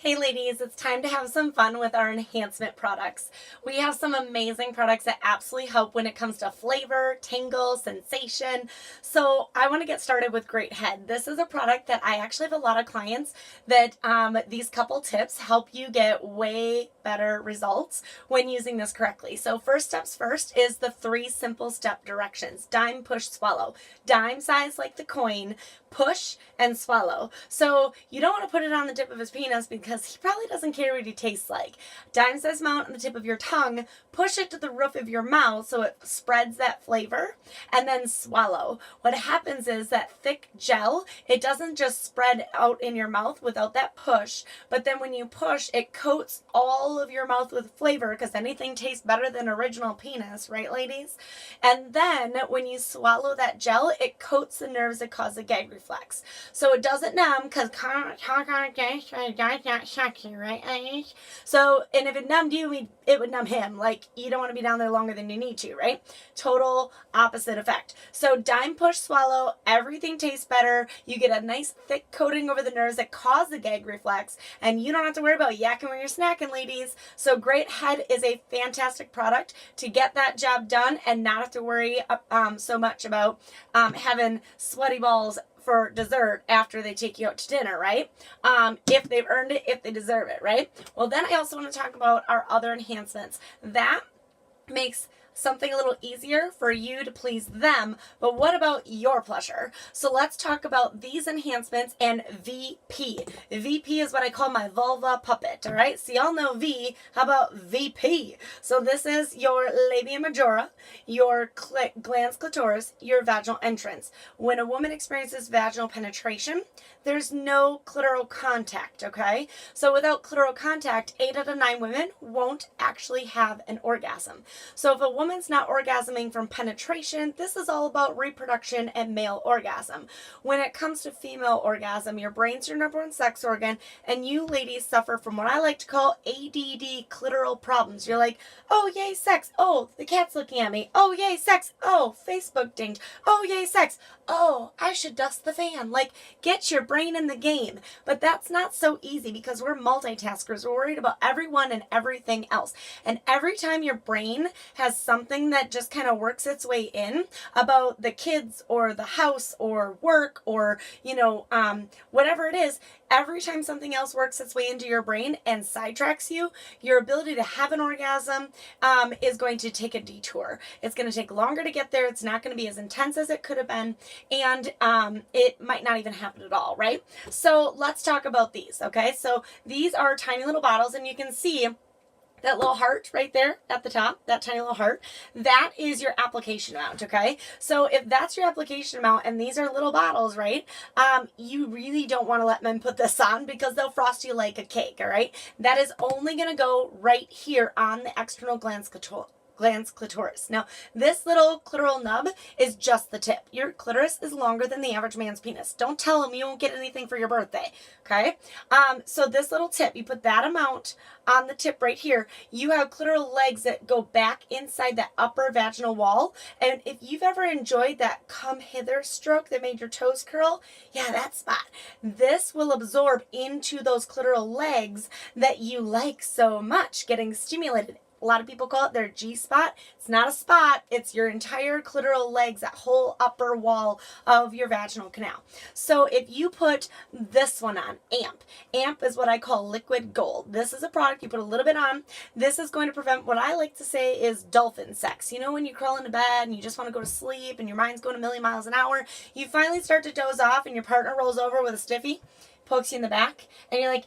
Hey ladies, it's time to have some fun with our enhancement products. We have some amazing products that absolutely help when it comes to flavor, tingle, sensation. So I want to get started with Great Head. This is a product that I actually have a lot of clients that these couple tips help you get way better results when using this correctly. So first steps first is the 3 simple step directions. Dime, push, swallow. Dime size like the coin, push, and swallow. So you don't want to put it on the tip of his penis because he probably doesn't care what he tastes like. Dime size amount on the tip of your tongue, push it to the roof of your mouth so it spreads that flavor, and then swallow. What happens is that thick gel, it doesn't just spread out in your mouth without that push, but then when you push, it coats all of your mouth with flavor because anything tastes better than original penis, right ladies? And then when you swallow that gel, it coats the nerves that cause the gag reflex. So it doesn't numb because not sexy, right, ladies? So, and if it numbed you, it would numb him. Like, you don't want to be down there longer than you need to, right? Total opposite effect. So dime, push, swallow, everything tastes better. You get a nice thick coating over the nerves that cause the gag reflex, and you don't have to worry about yakking when you're snacking, ladies. So Great Head is a fantastic product to get that job done and not have to worry so much about having sweaty balls for dessert after they take you out to dinner, right? If they've earned it, if they deserve it, right? Well, then I also want to talk about our other enhancements. That makes something a little easier for you to please them, but what about your pleasure? So let's talk about these enhancements and VP. VP is what I call my vulva puppet, all right? So y'all know V, how about VP? So this is your labia majora, your glans clitoris, your vaginal entrance. When a woman experiences vaginal penetration, there's no clitoral contact, okay? So without clitoral contact, 8 out of 9 women won't actually have an orgasm. So if a woman's not orgasming from penetration, this is all about reproduction and male orgasm. When it comes to female orgasm, your brain's your number 1 sex organ, and you ladies suffer from what I like to call ADD clitoral problems. You're like, oh yay sex, oh the cat's looking at me, oh yay sex, oh Facebook dinged, oh yay sex, oh I should dust the fan. Like, get your brain in the game. But that's not so easy because we're multitaskers. We're worried about everyone and everything else. And every time your brain has something that just kind of works its way in about the kids or the house or work or, whatever it is, every time something else works its way into your brain and sidetracks you, your ability to have an orgasm is going to take a detour. It's going to take longer to get there. It's not going to be as intense as it could have been. And it might not even happen at all, right? So let's talk about these, okay? So these are tiny little bottles, and you can see that little heart right there at the top, that tiny little heart, that is your application amount, okay? So if that's your application amount and these are little bottles, right, you really don't want to let men put this on because they'll frost you like a cake, all right? That is only going to go right here on the external glans clitoris. Now, this little clitoral nub is just the tip. Your clitoris is longer than the average man's penis. Don't tell him you won't get anything for your birthday, okay? So this little tip, you put that amount on the tip right here. You have clitoral legs that go back inside that upper vaginal wall. And if you've ever enjoyed that come hither stroke that made your toes curl, yeah, that spot. This will absorb into those clitoral legs that you like so much, getting stimulated. A lot of people call it their G-spot. It's not a spot. It's your entire clitoral legs, that whole upper wall of your vaginal canal. So if you put this one on, AMP. AMP is what I call liquid gold. This is a product you put a little bit on. This is going to prevent what I like to say is dolphin sex. You know when you crawl into bed and you just want to go to sleep and your mind's going a million miles an hour, you finally start to doze off and your partner rolls over with a stiffy, pokes you in the back, and you're like,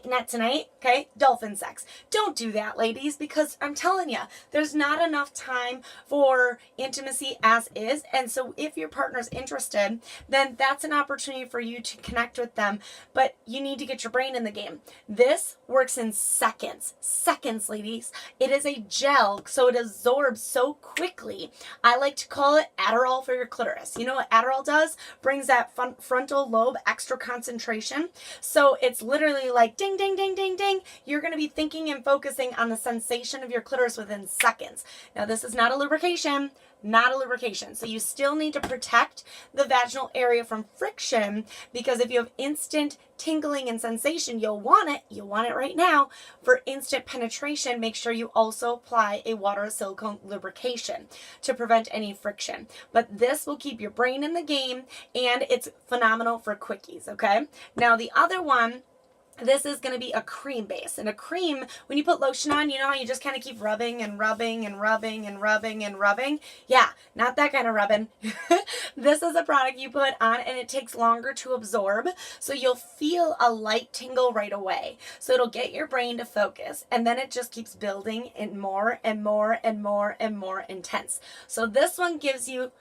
not tonight, okay? Dolphin sex. Don't do that, ladies, because I'm telling you, there's not enough time for intimacy as is, and so if your partner's interested, then that's an opportunity for you to connect with them, but you need to get your brain in the game. This works in seconds. Seconds, ladies. It is a gel, so it absorbs so quickly. I like to call it Adderall for your clitoris. You know what Adderall does? Brings that frontal lobe extra concentration. So it's literally like ding, ding, ding, ding, ding. You're going to be thinking and focusing on the sensation of your clitoris within seconds. Now, this is not a lubrication. not a lubrication. So you still need to protect the vaginal area from friction, because if you have instant tingling and sensation, you'll want it right now. For instant penetration, make sure you also apply a water silicone lubrication to prevent any friction. But this will keep your brain in the game, and it's phenomenal for quickies, okay? Now the other one, this is going to be a cream base. And a cream, when you put lotion on, you know how you just kind of keep rubbing and rubbing and rubbing and rubbing and rubbing? Yeah, not that kind of rubbing. This is a product you put on and it takes longer to absorb. So you'll feel a light tingle right away. So it'll get your brain to focus. And then it just keeps building and more and more and more and more intense. So this one gives you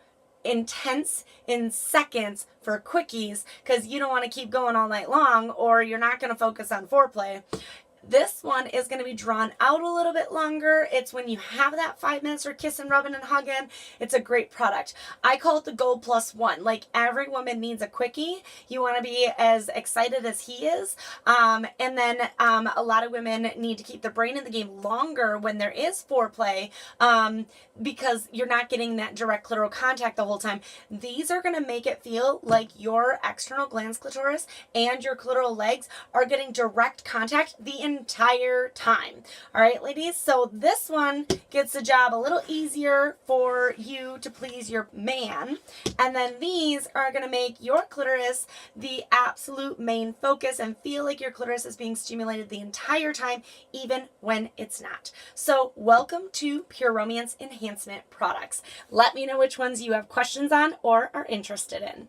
intense in seconds for quickies, because you don't want to keep going all night long, or you're not going to focus on foreplay. This one is going to be drawn out a little bit longer. It's when you have that 5 minutes for kissing, rubbing, and hugging. It's a great product. I call it the Gold Plus One. Like, every woman needs a quickie. You want to be as excited as he is. And then a lot of women need to keep their brain in the game longer when there is foreplay, because you're not getting that direct clitoral contact the whole time. These are going to make it feel like your external glans clitoris and your clitoral legs are getting direct contact the entire time. All right, ladies, so this one gets the job a little easier for you to please your man, and then these are going to make your clitoris the absolute main focus and feel like your clitoris is being stimulated the entire time, even when it's not. So welcome to Pure Romance Enhancement products. Let me know which ones you have questions on or are interested in.